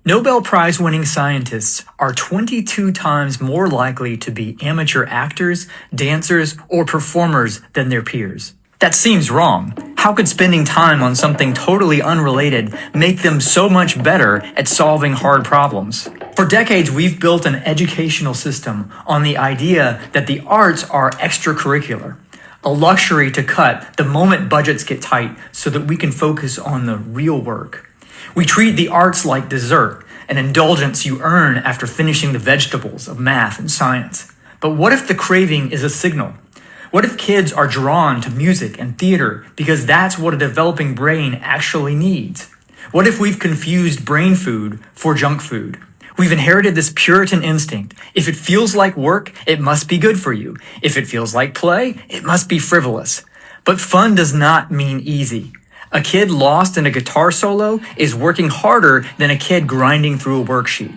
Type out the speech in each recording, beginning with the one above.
Nobel Prize-winning scientists are 22 times more likely to be amateur actors, dancers, or performers than their peers. That seems wrong. How could spending time on something totally unrelated make them so much better at solving hard problems? For decades, we've built an educational system on the idea that the arts are extracurricular, a luxury to cut the moment budgets get tight so that we can focus on the real work. We treat the arts like dessert, an indulgence you earn after finishing the vegetables of math and science. But what if the craving is a signal? What if kids are drawn to music and theater because that's what a developing brain actually needs? What if we've confused brain food for junk food? We've inherited this Puritan instinct. If it feels like work, it must be good for you. If it feels like play, it must be frivolous. But fun does not mean easy. A kid lost in a guitar solo is working harder than a kid grinding through a worksheet.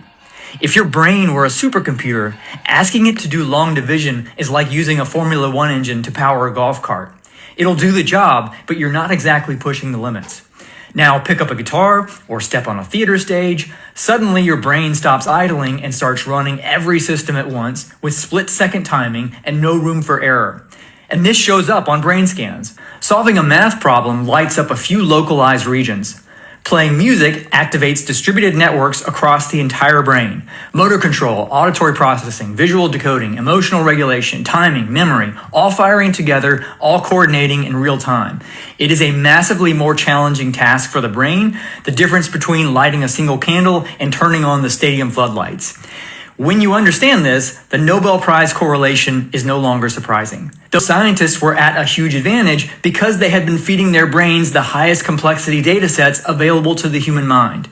If your brain were a supercomputer, asking it to do long division is like using a Formula One engine to power a golf cart. It'll do the job, but you're not exactly pushing the limits. Now pick up a guitar or step on a theater stage. Suddenly your brain stops idling and starts running every system at once with split-second timing and no room for error. And this shows up on brain scans. Solving a math problem lights up a few localized regions. Playing music activates distributed networks across the entire brain. Motor control, auditory processing, visual decoding, emotional regulation, timing, memory, all firing together, all coordinating in real time. It is a massively more challenging task for the brain, the difference between lighting a single candle and turning on the stadium floodlights. When you understand this, the Nobel Prize correlation is no longer surprising. The scientists were at a huge advantage because they had been feeding their brains the highest complexity data sets available to the human mind.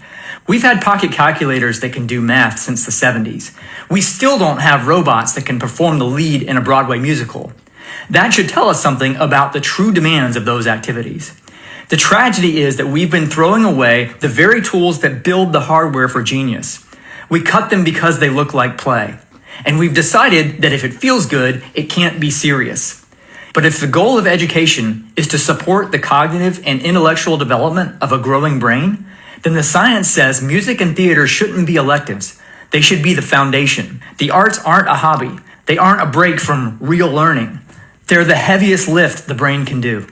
We've had pocket calculators that can do math since the 70s. We still don't have robots that can perform the lead in a Broadway musical. That should tell us something about the true demands of those activities. The tragedy is that we've been throwing away the very tools that build the hardware for genius. We cut them because they look like play. And we've decided that if it feels good, it can't be serious. But if the goal of education is to support the cognitive and intellectual development of a growing brain, then the science says music and theater shouldn't be electives. They should be the foundation. The arts aren't a hobby. They aren't a break from real learning. They're the heaviest lift the brain can do.